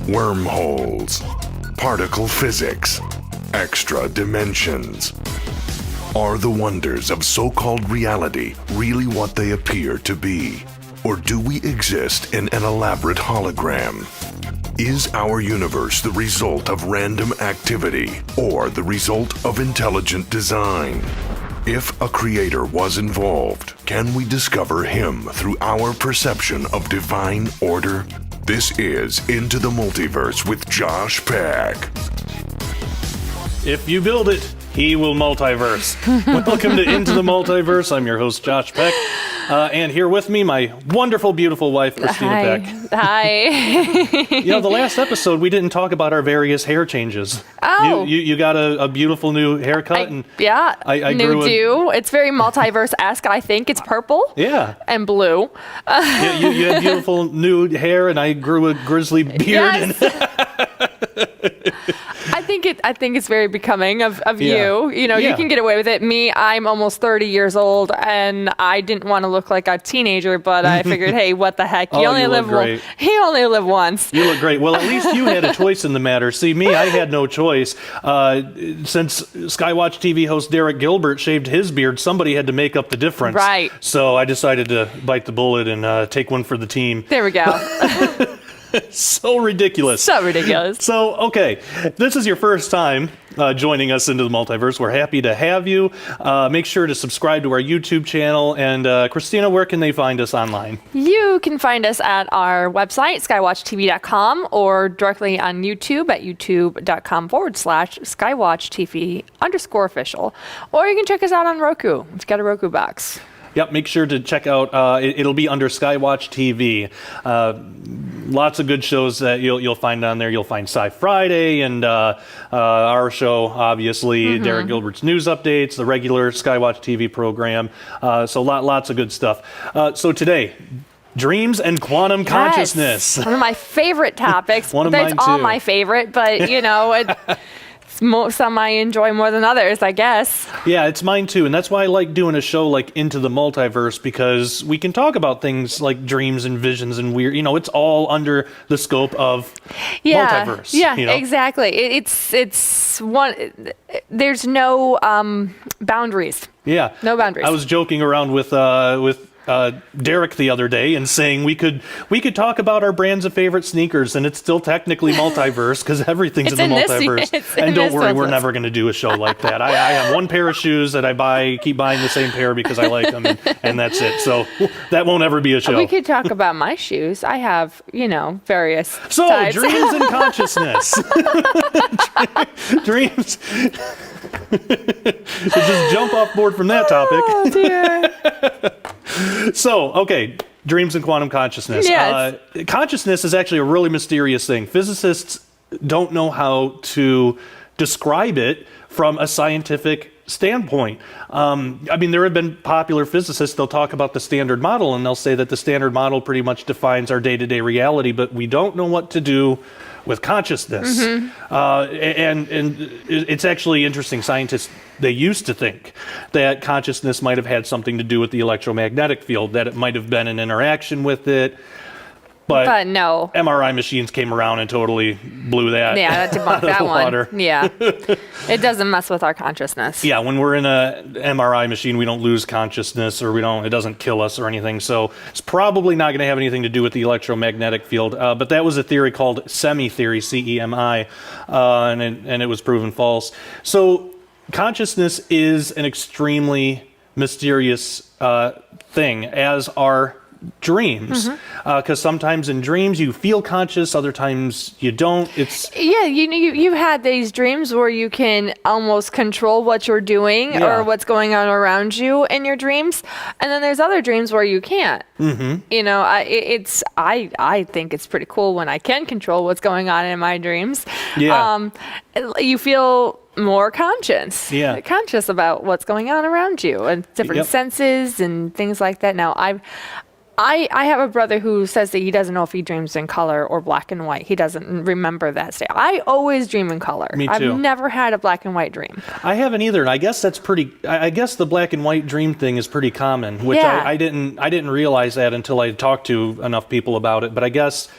wormholes, particle physics, extra dimensions. Are the wonders of so-called reality really what they appear to be? Or do we exist in an elaborate hologram? Is our universe the result of random activity or the result of intelligent design? If a creator was involved, can we discover him through our perception of divine order? This is Into the Multiverse with Josh Peck. If you build it, he will multiverse. Welcome to Into the Multiverse. I'm your host, Josh Peck. And here with me, my wonderful, beautiful wife, Christina Peck. Hi. The last episode, we didn't talk about our various hair changes. Oh. You got a beautiful new haircut. I new do. It's very multiverse-esque, I think. It's purple. Yeah. And blue. You had beautiful new hair, and I grew a grizzly beard. Yes. I think it's very becoming of you. You know, you can get away with it. Me, I'm almost 30 years old, and I didn't want to look like a teenager, but I figured, hey, what the heck? You only live once. You look great. Well, at least you had a choice in the matter. See, me, I had no choice. Since Skywatch TV host Derek Gilbert shaved his beard, somebody had to make up the difference. Right. So I decided to bite the bullet and take one for the team. There we go. So ridiculous. So, okay, this is your first time joining us into the multiverse. We're happy to have you. Make sure to subscribe to our YouTube channel. And Christina, where can they find us online? You can find us at our website, skywatchtv.com, or directly on YouTube at youtube.com/skywatchtv_official. Or you can check us out on Roku. We've got a Roku box. Yep, make sure to check out, it'll be under Skywatch TV. Lots of good shows that you'll find on there. You'll find Sci Friday and our show, obviously, Derek Gilbert's news updates, the regular Skywatch TV program. So lots of good stuff. So today, dreams and quantum consciousness. One of my favorite topics. One of mine, all too. my favorite, but, you know, some I enjoy more than others, I guess. Yeah, it's mine too. And that's why I like doing a show like Into the Multiverse, because we can talk about things like dreams and visions and weird, it's all under the scope of multiverse. Yeah, exactly. It's one, there's no boundaries. Yeah. No boundaries. I was joking around with Derek the other day and saying we could talk about our brands of favorite sneakers, and it's still technically multiverse because everything's in the multiverse. And don't worry, we're never going to do a show like that. I have one pair of shoes that I keep buying the same pair because I like them, and that's it. So that won't ever be a show. We could talk about my shoes. I have, various types. Dreams and consciousness. Dreams. So just jump off board from that topic. Oh, dear. So, okay, dreams and quantum consciousness. Yes. Consciousness is actually a really mysterious thing. Physicists don't know how to describe it from a scientific standpoint. There have been popular physicists, they'll talk about the standard model, and they'll say that the standard model pretty much defines our day-to-day reality, but we don't know what to do with consciousness. And it's actually interesting. Scientists, they used to think that consciousness might have had something to do with the electromagnetic field, that it might have been an interaction with it. But no. MRI machines came around and totally blew that. Yeah, that debunked that one. Water. Yeah. It doesn't mess with our consciousness. Yeah, when we're in a MRI machine, we don't lose consciousness, or it doesn't kill us or anything. So it's probably not going to have anything to do with the electromagnetic field. But that was a theory called semi-theory, CEMI, and it was proven false. So consciousness is an extremely mysterious thing, as are dreams, because sometimes in dreams you feel conscious, other times you don't. You've had these dreams where you can almost control what you're doing or what's going on around you in your dreams, and then there's other dreams where you can't. I think it's pretty cool when I can control what's going on in my dreams. You feel more conscious about what's going on around you and different senses and things like that. Now I have a brother who says that he doesn't know if he dreams in color or black and white. He doesn't remember that state. I always dream in color. Me too. I've never had a black and white dream. I haven't either, and I guess that's pretty. I guess the black and white dream thing is pretty common, which I didn't realize that until I talked to enough people about it. But I guess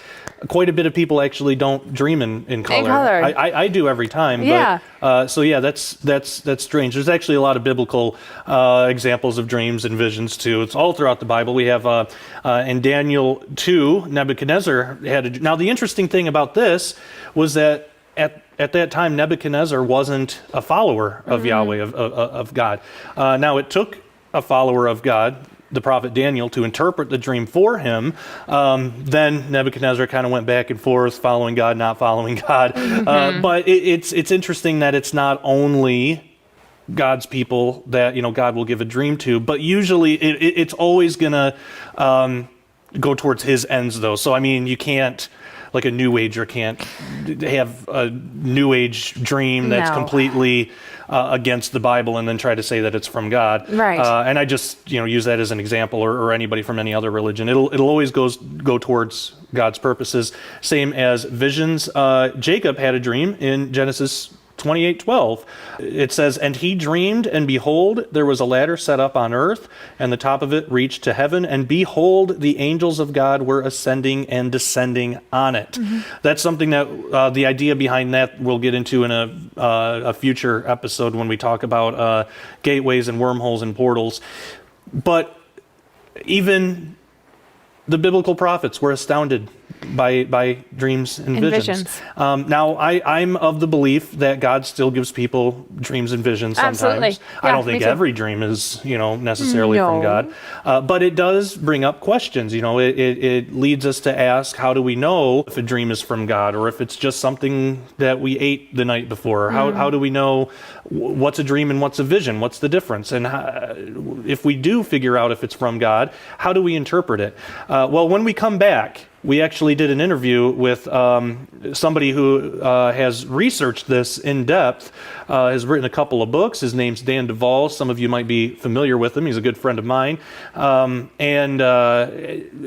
quite a bit of people actually don't dream in color. I do every time. Yeah. But, that's strange. There's actually a lot of biblical examples of dreams and visions too. It's all throughout the Bible. We have in Daniel 2, Nebuchadnezzar had now the interesting thing about this was that at that time, Nebuchadnezzar wasn't a follower of Yahweh, of God. Now, it took a follower of God, the prophet Daniel, to interpret the dream for him. Then Nebuchadnezzar kind of went back and forth, following God, not following God. But it's interesting that it's not only God's people that God will give a dream to, but usually it's always going to go towards his ends, though. So, I mean, you can't, like a New Ager can't have a New Age dream that's completely against the Bible and then try to say that it's from God. Right. And I just use that as an example, or anybody from any other religion. It'll always go towards God's purposes. Same as visions. Jacob had a dream in Genesis 28:12. It says, "And he dreamed, and behold, there was a ladder set up on earth, and the top of it reached to heaven, and behold, the angels of God were ascending and descending on it." That's something that the idea behind that we'll get into in a future episode when we talk about gateways and wormholes and portals. But even the biblical prophets were astounded by dreams and visions. Now, I'm of the belief that God still gives people dreams and visions sometimes. Absolutely. I don't think every dream is, necessarily from God. But it does bring up questions. It leads us to ask, how do we know if a dream is from God, or if it's just something that we ate the night before? How do we know what's a dream and what's a vision? What's the difference? And if we do figure out if it's from God, how do we interpret it? Well, when we come back, we actually did an interview with somebody who has researched this in depth, has written a couple of books. His name's Duval. Some of you might be familiar with him. He's a good friend of mine. And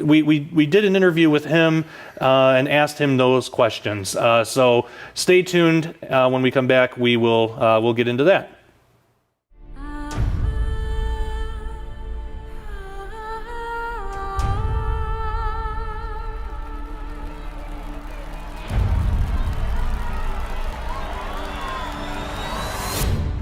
we did an interview with him and asked him those questions. So stay tuned. When we come back, we'll get into that.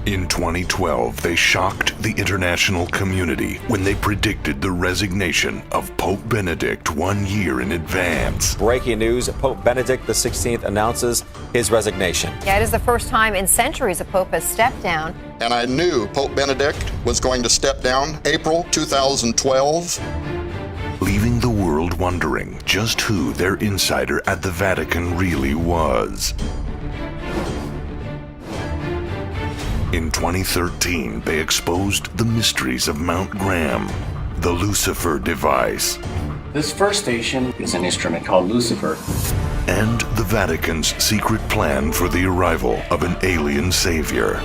In 2012, they shocked the international community when they predicted the resignation of Pope Benedict 1 year in advance. Breaking news, Pope Benedict XVI announces his resignation. Yeah, it is the first time in centuries a pope has stepped down. And I knew Pope Benedict was going to step down April 2012. Leaving the world wondering just who their insider at the Vatican really was. In 2013, they exposed the mysteries of Mount Graham, the Lucifer device. This first station is an instrument called Lucifer. And the Vatican's secret plan for the arrival of an alien savior.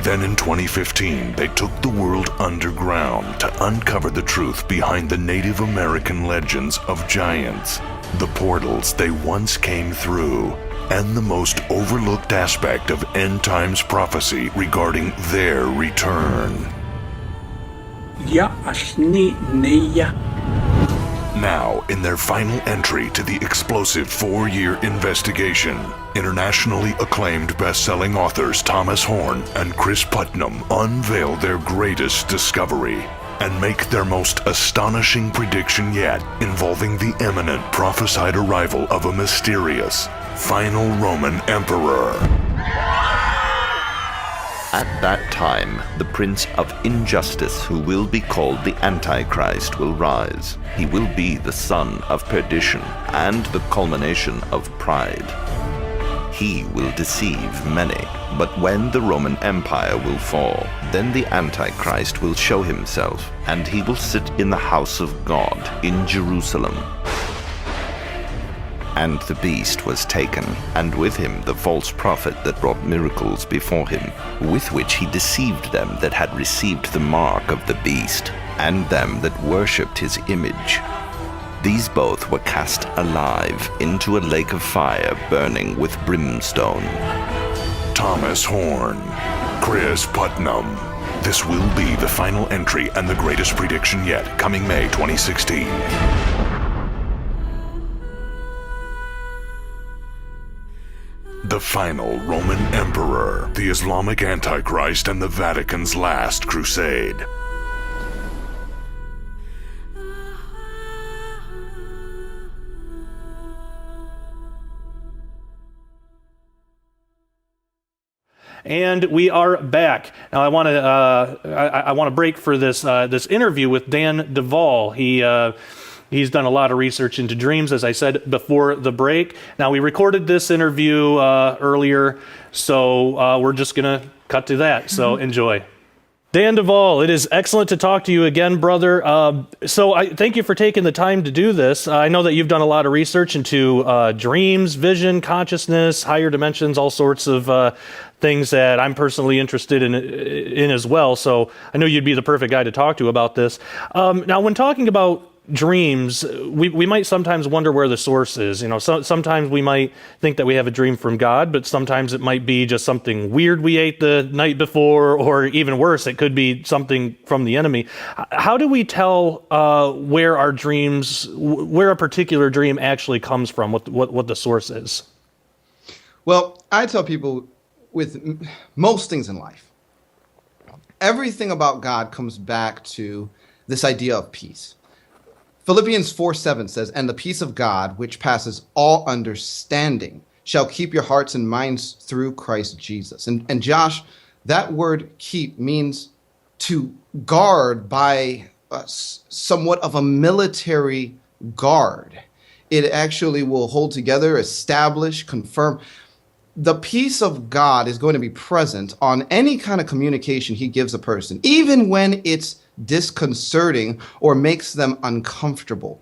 Then in 2015, they took the world underground to uncover the truth behind the Native American legends of giants, the portals they once came through, and the most overlooked aspect of end times prophecy regarding their return. Now, in their final entry to the explosive 4-year investigation, internationally acclaimed best-selling authors Thomas Horn and Chris Putnam unveil their greatest discovery and make their most astonishing prediction yet, involving the imminent prophesied arrival of a mysterious final Roman emperor. At that time, the prince of injustice, who will be called the Antichrist, will rise. He will be the son of perdition and the culmination of pride. He will deceive many, but when the Roman Empire will fall, then the Antichrist will show himself, and he will sit in the house of God in Jerusalem. And the beast was taken, and with him the false prophet that wrought miracles before him, with which he deceived them that had received the mark of the beast, and them that worshipped his image. These both were cast alive into a lake of fire burning with brimstone. Thomas Horn, Chris Putnam. This will be the final entry and the greatest prediction yet, coming May 2016. The final Roman emperor, the Islamic Antichrist, and the Vatican's last crusade. And we are back. Now, I want to break for this interview with Dan Duval. He's done a lot of research into dreams, as I said before the break. Now, we recorded this interview earlier, so we're just going to cut to that. So enjoy. Dan Duval, it is excellent to talk to you again, brother. So I thank you for taking the time to do this. I know that you've done a lot of research into dreams, vision, consciousness, higher dimensions, all sorts of things that I'm personally interested in as well. So I know you'd be the perfect guy to talk to about this. Now, when talking about dreams, we might sometimes wonder where the source is. You know, sometimes we might think that we have a dream from God, but sometimes it might be just something weird we ate the night before, or even worse, it could be something from the enemy. How do we tell where our dreams, where a particular dream actually comes from, what the source is? Well, I tell people with most things in life, everything about God comes back to this idea of peace. Philippians 4:7 says, "And the peace of God, which passes all understanding, shall keep your hearts and minds through Christ Jesus." And Josh, that word keep means to guard by somewhat of a military guard. It actually will hold together, establish, confirm. The peace of God is going to be present on any kind of communication he gives a person, even when it's disconcerting or makes them uncomfortable.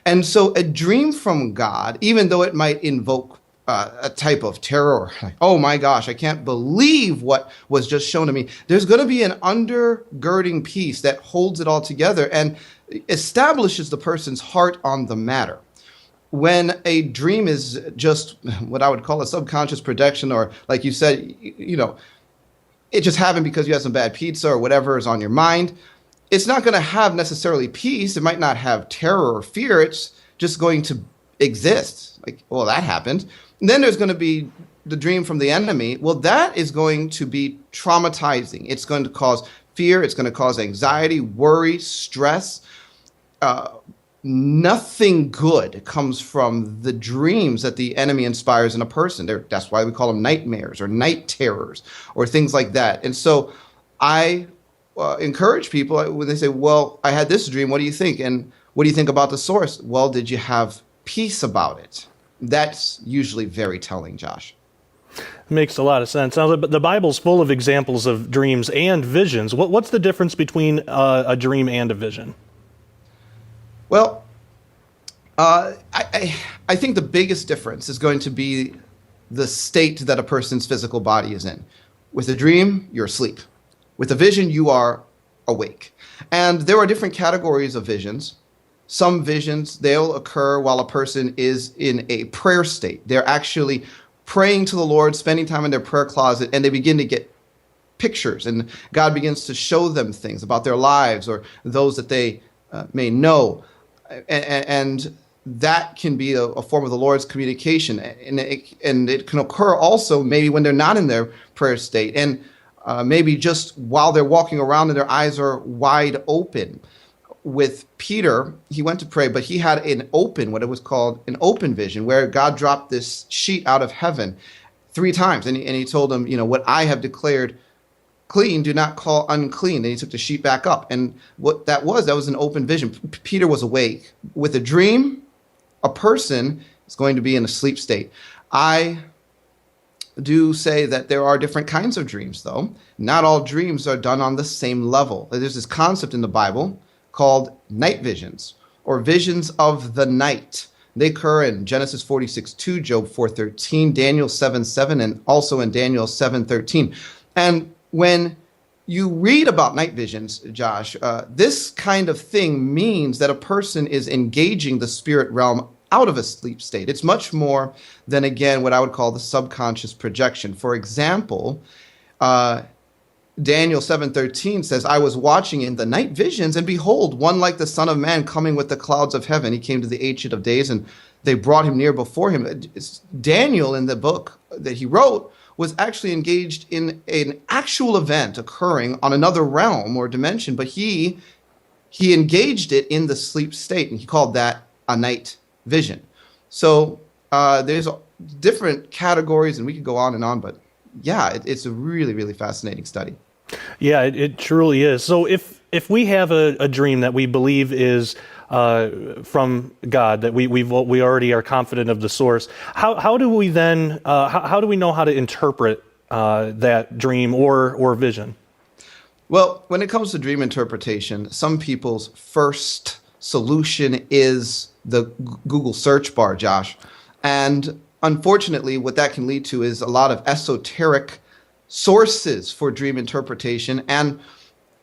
And so a dream from God, even though it might invoke a type of terror, like, oh my gosh, I can't believe what was just shown to me, there's going to be an undergirding peace that holds it all together and establishes the person's heart on the matter. When a dream is just what I would call a subconscious projection, or like you said, you know, it just happened because you had some bad pizza or whatever is on your mind, it's not going to have necessarily peace. It might not have terror or fear. It's just going to exist. Like, well, that happened. And then there's going to be the dream from the enemy. Well, that is going to be traumatizing. It's going to cause fear. It's going to cause anxiety, worry, stress. Nothing good comes from the dreams that the enemy inspires in a person. That's why we call them nightmares or night terrors or things like that. And so I encourage people when they say, well, I had this dream, what do you think? And what do you think about the source? Well, did you have peace about it? That's usually very telling, Josh. Makes a lot of sense. Now, the Bible's full of examples of dreams and visions. What's the difference between a dream and a vision? Well, I think the biggest difference is going to be the state that a person's physical body is in. With a dream, you're asleep. With a vision, you are awake. And there are different categories of visions. Some visions, they'll occur while a person is in a prayer state. They're actually praying to the Lord, spending time in their prayer closet, and they begin to get pictures. And God begins to show them things about their lives or those that they may know. And that can be a form of the Lord's communication. And it can occur also maybe when they're not in their prayer state. And maybe just while they're walking around and their eyes are wide open. With Peter, he went to pray, but he had what it was called an open vision, where God dropped this sheet out of heaven 3 times. And he told him, you know, what I have declared clean, do not call unclean. Then he took the sheet back up. And what that was an open vision. Peter was awake. With a dream, a person is going to be in a sleep state. I do say that there are different kinds of dreams, though. Not all dreams are done on the same level. There's this concept in the Bible called night visions, or visions of the night. They occur in Genesis 46:2, Job 4:13, Daniel 7:7, and also in Daniel 7:13. And when you read about night visions, Josh, this kind of thing means that a person is engaging the spirit realm out of a sleep state. It's much more than, again, what I would call the subconscious projection. For example, Daniel 7:13 says, I was watching in the night visions, and behold, one like the Son of Man coming with the clouds of heaven. He came to the Ancient of Days, and they brought him near before him. Daniel, in the book that he wrote, was actually engaged in an actual event occurring on another realm or dimension, but he engaged it in the sleep state, and he called that a night vision. So there's different categories, and we could go on, but yeah, it's a really, really fascinating study. Yeah, it truly is. So if we have a dream that we believe is from God, that we already are confident of the source, how do we then how do we know how to interpret that dream or vision? Well, when it comes to dream interpretation, some people's first solution is the Google search bar, Josh. And unfortunately, what that can lead to is a lot of esoteric sources for dream interpretation. And,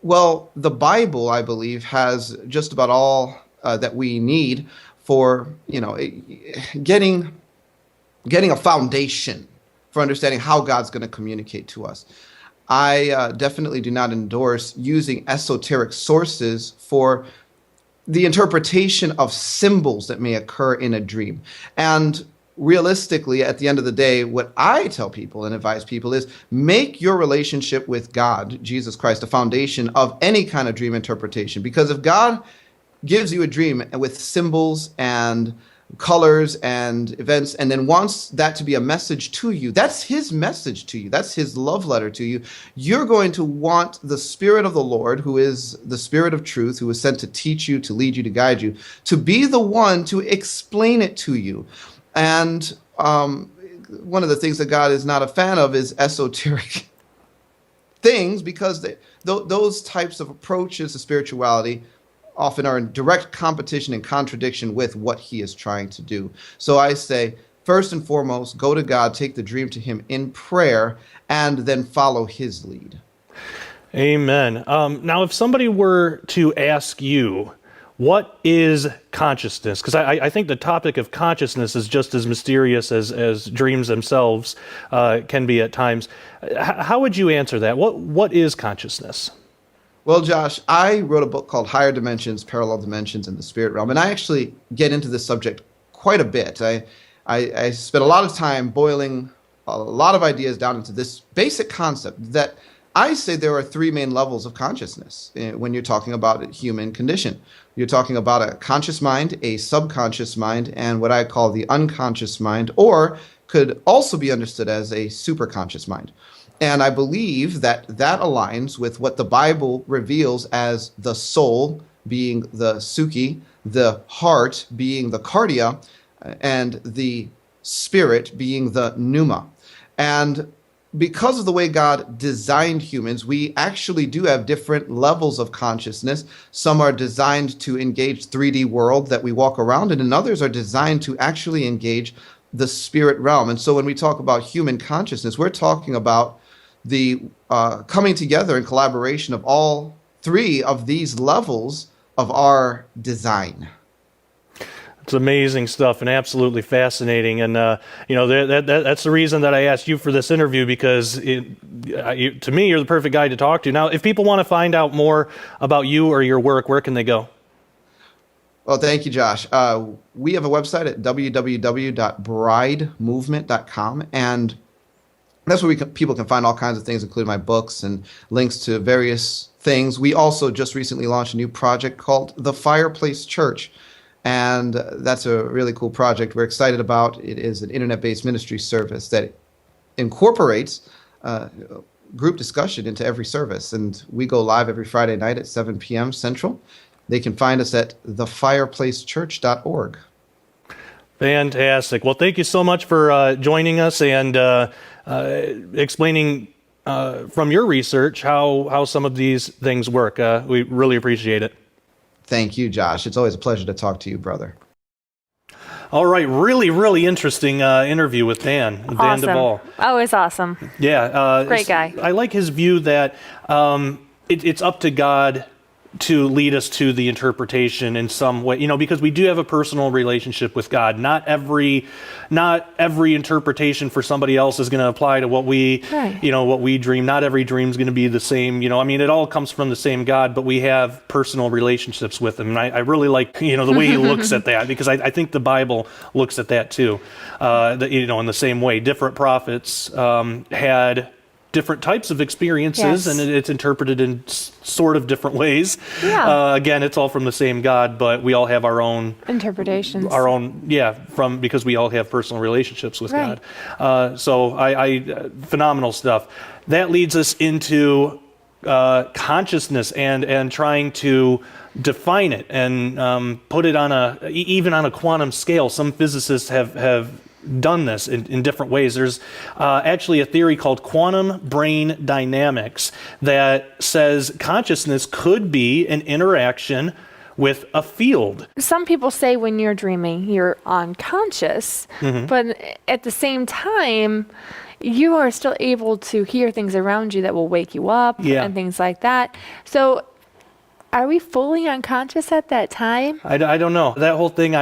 well, the Bible, I believe, has just about all that we need for, getting a foundation for understanding how God's going to communicate to us. I definitely do not endorse using esoteric sources for the interpretation of symbols that may occur in a dream. And realistically, at the end of the day, what I tell people and advise people is make your relationship with God, Jesus Christ, a foundation of any kind of dream interpretation. Because if God gives you a dream with symbols and colors and events, and then wants that to be a message to you, that's his message to you. That's his love letter to you. You're going to want the Spirit of the Lord, who is the Spirit of truth, who is sent to teach you, to lead you, to guide you, to be the one to explain it to you. And one of the things that God is not a fan of is esoteric things, because those types of approaches to spirituality often are in direct competition and contradiction with what he is trying to do. So I say, first and foremost, go to God, take the dream to him in prayer, and then follow his lead. Amen. Now, if somebody were to ask you, what is consciousness? Because I think the topic of consciousness is just as mysterious as dreams themselves can be at times. How would you answer that? What is consciousness? Well, Josh, I wrote a book called Higher Dimensions, Parallel Dimensions in the Spirit Realm, and I actually get into this subject quite a bit. I spent a lot of time boiling a lot of ideas down into this basic concept that I say there are three main levels of consciousness when you're talking about a human condition. You're talking about a conscious mind, a subconscious mind, and what I call the unconscious mind, or could also be understood as a superconscious mind. And I believe that aligns with what the Bible reveals as the soul being the psyche, the heart being the cardia, and the spirit being the pneuma. And because of the way God designed humans, we actually do have different levels of consciousness. Some are designed to engage 3D world that we walk around in, and others are designed to actually engage the spirit realm. And so when we talk about human consciousness, we're talking about the coming together in collaboration of all three of these levels of our design. It's amazing stuff and absolutely fascinating. And, that's the reason that I asked you for this interview, because to me, you're the perfect guy to talk to. Now, if people want to find out more about you or your work, where can they go? Well, thank you, Josh. We have a website at www.bridemovement.com, and that's where people can find all kinds of things, including my books and links to various things. We also just recently launched a new project called The Fireplace Church, and that's a really cool project we're excited about. It is an internet-based ministry service that incorporates group discussion into every service, and we go live every Friday night at 7 p.m. Central. They can find us at thefireplacechurch.org. Fantastic. Well, thank you so much for joining us and explaining from your research how some of these things work. We really appreciate it. Thank you, Josh. It's always a pleasure to talk to you, brother. All right. Really, really interesting interview with Dan Duval. Always awesome. Yeah. Great guy. I like his view that it's up to God to lead us to the interpretation in some way, because we do have a personal relationship with God. Not every interpretation for somebody else is going to apply to what we, what we dream. Not every dream is going to be the same. It all comes from the same God, but we have personal relationships with Him. And I really like, the way He looks at that, because I think the Bible looks at that too. In the same way, different prophets had different types of experiences, and it's interpreted in sort of different ways. Again, it's all from the same God, but we all have our own interpretations. Because we all have personal relationships with God. So I phenomenal stuff. That leads us into consciousness and trying to define it and put it on even on a quantum scale. Some physicists have done this in different ways. There's actually a theory called quantum brain dynamics that says consciousness could be an interaction with a field. Some people say when you're dreaming, you're unconscious, but at the same time, you are still able to hear things around you that will wake you up and things like that. So are we fully unconscious at that time? I don't know. That whole thing,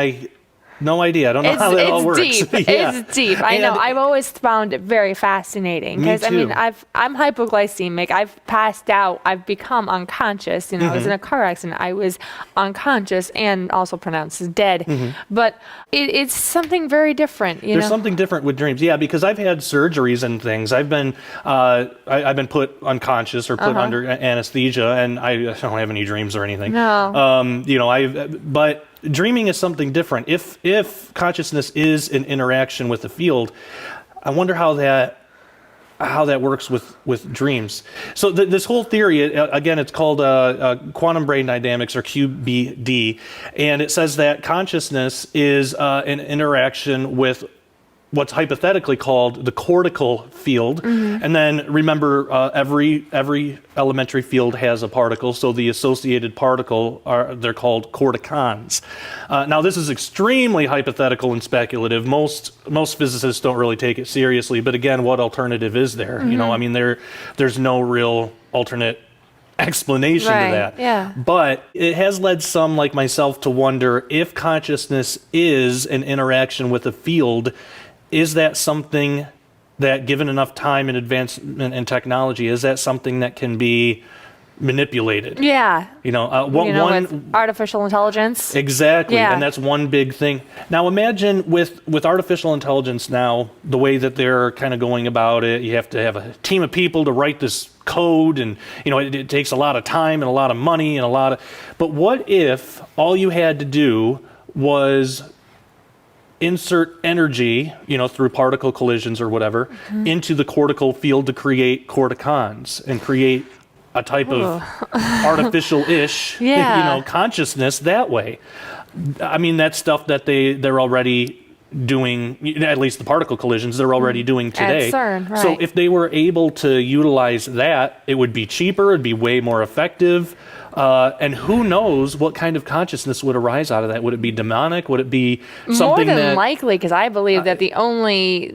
no idea. I don't know how that all works. It's deep. I know. I've always found it very fascinating because I'm hypoglycemic. I've passed out. I've become unconscious. I was in a car accident. I was unconscious and also pronounced as dead. But it's something very different. There's something different with dreams. Yeah, because I've had surgeries and things. I've been put unconscious or put under anesthesia, and I don't have any dreams or anything. No. But dreaming is something different. If consciousness is an interaction with the field, I wonder how that works with dreams. So this whole theory, again, it's called quantum brain dynamics, or QBD, and it says that consciousness is an interaction with what's hypothetically called the cortical field. And then remember, every elementary field has a particle, so the associated particle they're called corticons. Now this is extremely hypothetical and speculative. Most physicists don't really take it seriously, but again, what alternative is there? There's no real alternate explanation to that. Yeah. But it has led some like myself to wonder if consciousness is an interaction with a field. Is that something that, given enough time and advancement in technology, is that something that can be manipulated? Yeah. With artificial intelligence. Exactly. Yeah. And that's one big thing. Now imagine with artificial intelligence now, the way that they're kind of going about it, you have to have a team of people to write this code, and it takes a lot of time and a lot of money and but what if all you had to do was insert energy, through particle collisions or whatever, into the cortical field to create corticons and create a type of artificial-ish, consciousness that way. I mean, that's stuff that they're already doing, at least the particle collisions, they're already doing today. At CERN, right. So if they were able to utilize that, it would be cheaper, it'd be way more effective. And who knows what kind of consciousness would arise out of that? Would it be demonic? Would it be something more than likely? Because I believe that the only,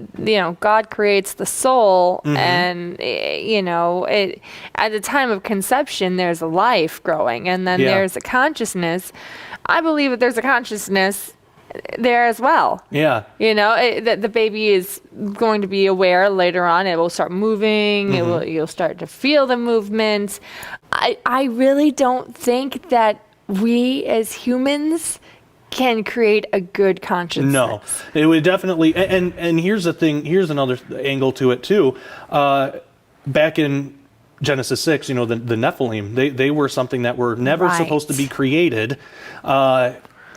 God creates the soul, and at the time of conception, there's a life growing, and then there's a consciousness. I believe that there's a consciousness there as well. Yeah. That the baby is going to be aware later on. It will start moving. You'll start to feel the movement. I really don't think that we as humans can create a good consciousness. No, it would definitely. And here's the thing. Here's another angle to it too. Back in Genesis 6, the Nephilim, they were something that were never supposed to be created.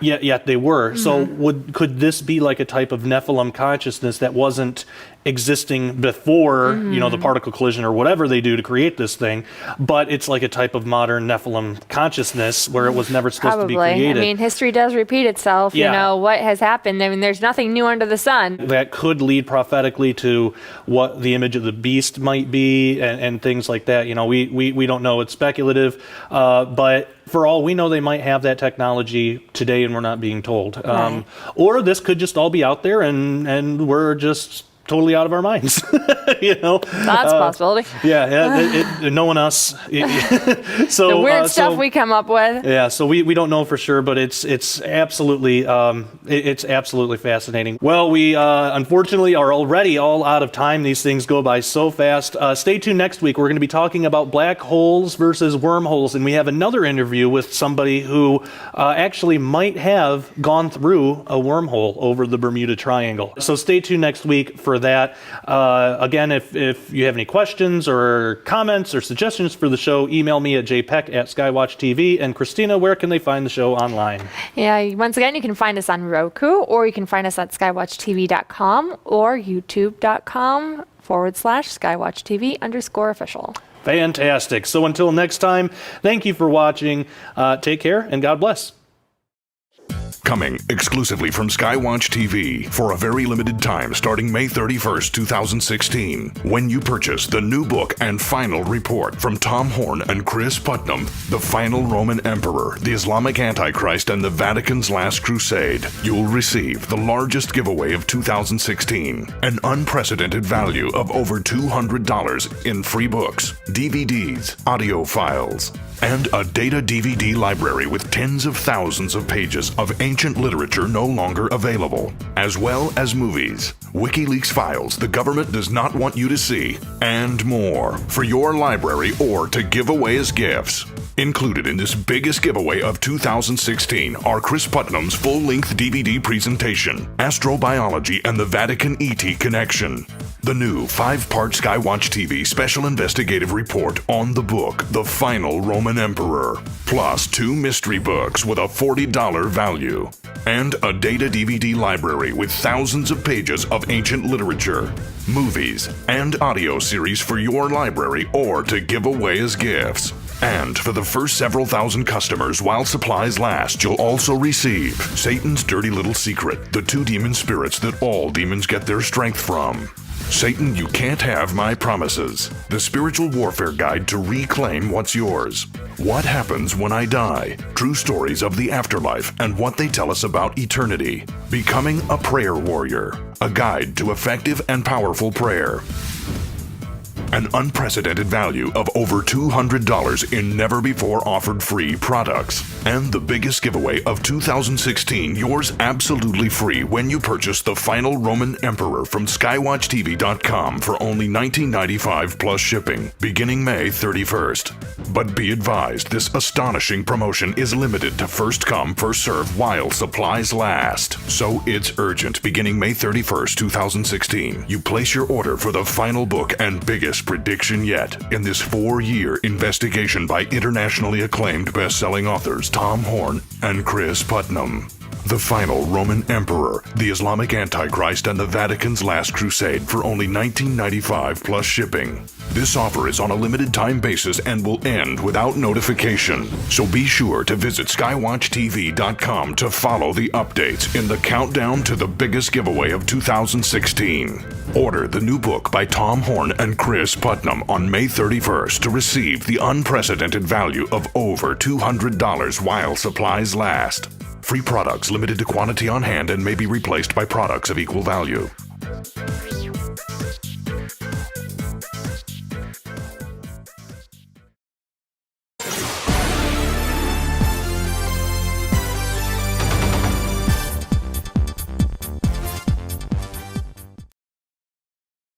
Yet they were. So could this be like a type of Nephilim consciousness that wasn't existing before, the particle collision or whatever they do to create this thing, but it's like a type of modern Nephilim consciousness where it was never supposed to be created? I mean, history does repeat itself. What has happened. I mean, there's nothing new under the sun. That could lead prophetically to what the image of the beast might be and things like that. We don't know. It's speculative, but for all we know, they might have that technology today and we're not being told. Or this could just all be out there and we're just totally out of our minds. That's a possibility. Knowing us. So the weird stuff we come up with. Yeah, so we don't know for sure, but it's absolutely fascinating. Well, we unfortunately are already all out of time. These things go by so fast. Stay tuned next week. We're going to be talking about black holes versus wormholes, and we have another interview with somebody who actually might have gone through a wormhole over the Bermuda Triangle. So stay tuned next week for that. Again, if you have any questions or comments or suggestions for the show, email me at jpeck@skywatchtv. And Christina, where can they find the show online? Yeah, once again, you can find us on Roku, or you can find us at skywatchtv.com or youtube.com/skywatchtv_official. Fantastic. So until next time, thank you for watching. Take care and God bless. Coming exclusively from Skywatch TV for a very limited time starting May 31st, 2016. When you purchase the new book and final report from Tom Horn and Chris Putnam, The Final Roman Emperor, the Islamic Antichrist, and the Vatican's Last Crusade, you'll receive the largest giveaway of 2016, an unprecedented value of over $200 in free books, DVDs, audio files, and a data DVD library with tens of thousands of pages of ancient literature no longer available, as well as movies, WikiLeaks files the government does not want you to see, and more for your library or to give away as gifts. Included in this biggest giveaway of 2016 are Chris Putnam's full-length DVD presentation, Astrobiology and the Vatican ET Connection, the new 5-part Skywatch TV special investigative report on the book The Final Roman Emperor, plus 2 mystery books with a $40 value, and a data DVD library with thousands of pages of ancient literature, movies, and audio series for your library or to give away as gifts. And for the first several thousand customers while supplies last, you'll also receive Satan's Dirty Little Secret, the 2 demon spirits that all demons get their strength from. Satan, You Can't Have My Promises, the spiritual warfare guide to reclaim what's yours. What Happens When I Die, true stories of the afterlife and what they tell us about eternity. Becoming a Prayer Warrior, a guide to effective and powerful prayer. An unprecedented value of over $200 in never-before-offered free products. And the biggest giveaway of 2016, yours absolutely free when you purchase The Final Roman Emperor from skywatchtv.com for only $19.95 plus shipping, beginning May 31st. But be advised, this astonishing promotion is limited to first come, first serve while supplies last. So it's urgent, beginning May 31st, 2016. You place your order for the final book and biggest prediction yet in this 4-year investigation by internationally acclaimed best-selling authors Tom Horn and Chris Putnam. The Final Roman Emperor, the Islamic Antichrist, and the Vatican's Last Crusade for only $19.95 plus shipping. This offer is on a limited time basis and will end without notification. So be sure to visit skywatchtv.com to follow the updates in the countdown to the biggest giveaway of 2016. Order the new book by Tom Horn and Chris Putnam on May 31st to receive the unprecedented value of over $200 while supplies last. Free products limited to quantity on hand and may be replaced by products of equal value.